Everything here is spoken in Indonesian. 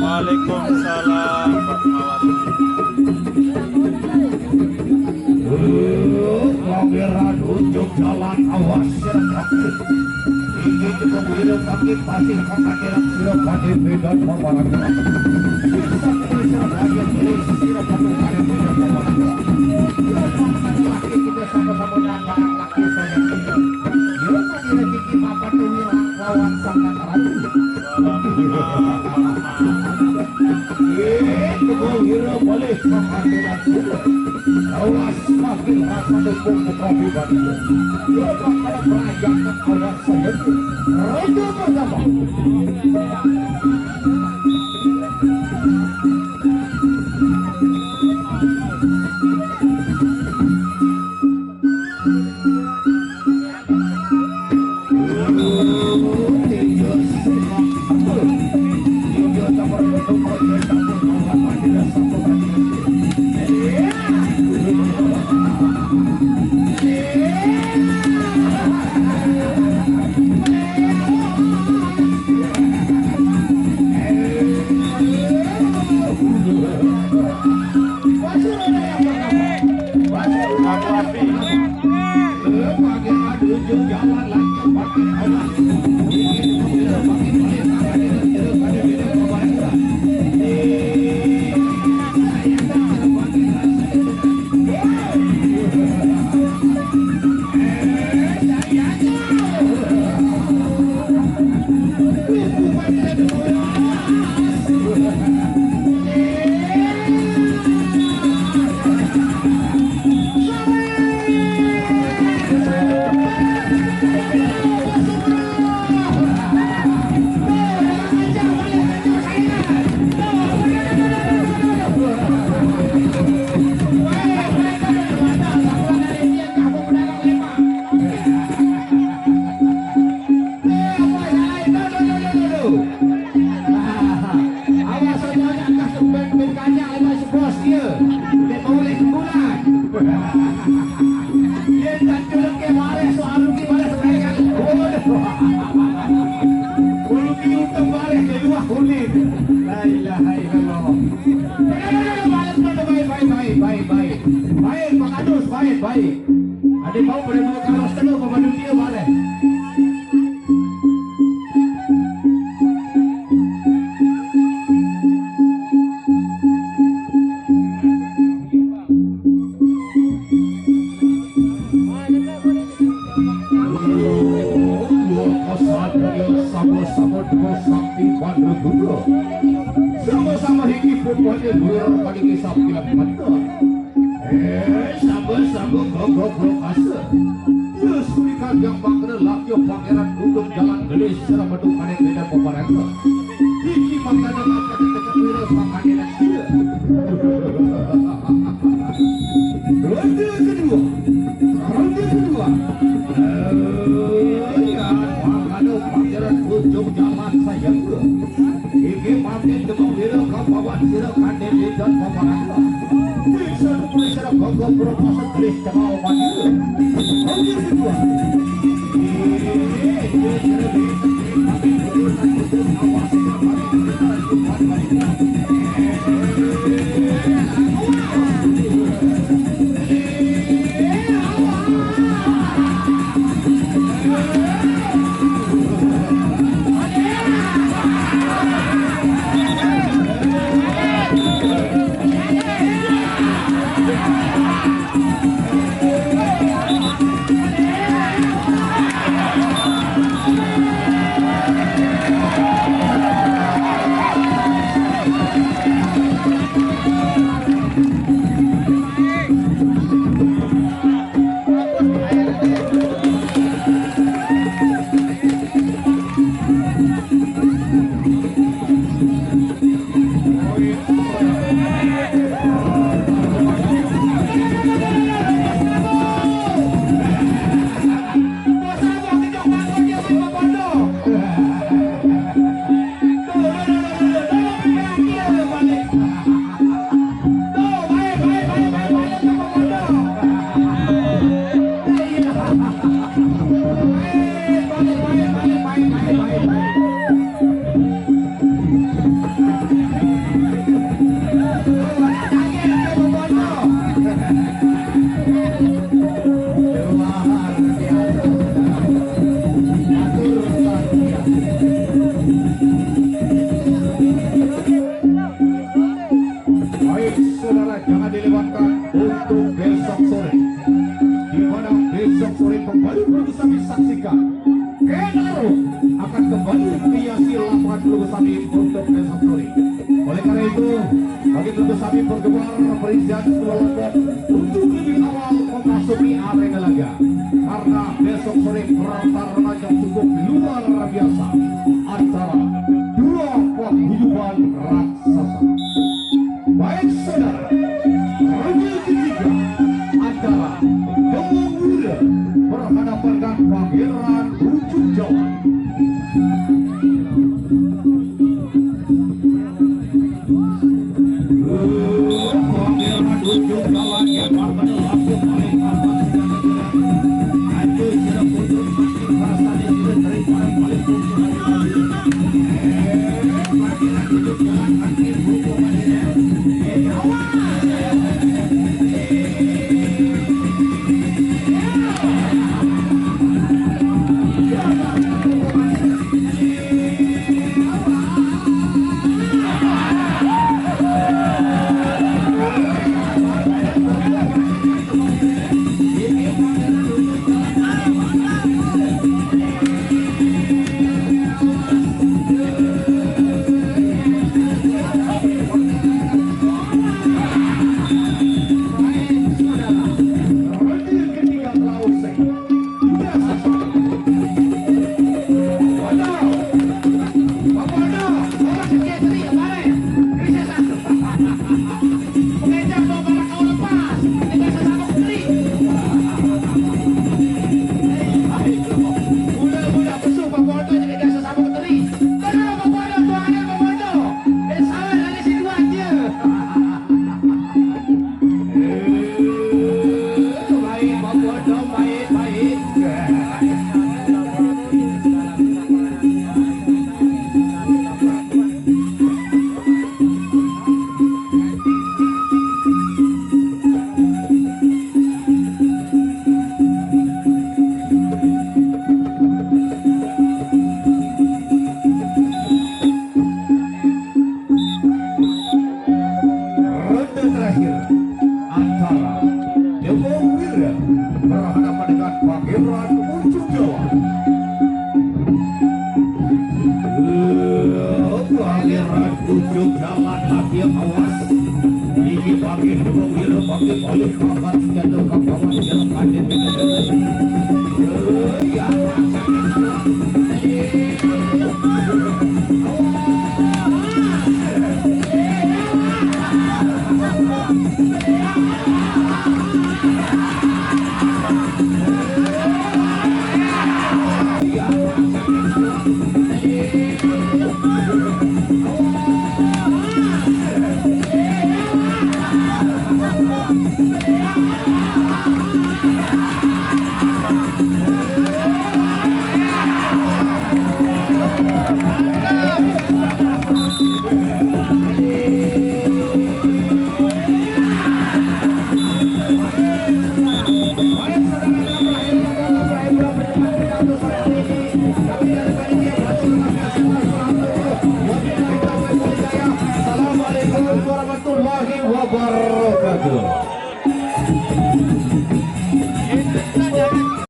Waalaikumsalam Pangeran unjuk jalan awas serangkut ini cukup hidup sakit pasir kakakiran sirap hadir medan pemarangkut bisa kulisan bagian dari sirap hadir medan pemarangkut laki kita sama-sama nyanggang laki saya dia mengira kiki mapan tuwirang lawan sangat ratu itu hero boleh menghadirkan sudah awas makin rasa dukung mukabi bantu coba pada perajakan awas saya itu raja pertama baik. Adik mau pada mau karos telu pemadu dia boleh. Sama-sama hiki pupuknya burung paling kisah kilat mata. Sama-sama gogok asa. Terus kurikan yang bakal lakyo pangeran duduk jalan gelis secara beduk anek beda pemerintah. Hiki makanan apa dekat wirau makannya dan dia. Ronde kedua. Ya, makanan pangeran ujung jalan saya ke. Iki makin dengan wirau kapawan wirau kandil dan pemerintah. Bisa mulai secara gogok berpasang gelis sama obat itu. Ronde kedua. kembali perlu kami saksikan. Kenaro akan kembali menghiasi lapangan perlu kami untuk besok sore. Oleh karena itu, bagi perlu kami bergemar perizinan kelompok untuk lebih awal memasuki arena laga. Karena besok sore pertarungan yang cukup luar biasa antara dua paguyuban raksasa. Baik saudara, ragil ketiga antara Demang Wira berhadapan dengan Pangeran Ujung Jalan. Pangeran Ujung Jalan yang akan laku paling atas itu tidak putus makin merasa tidak terima paling putus. Pangeran Ujung Jalan makin hukuman ini. Yeah.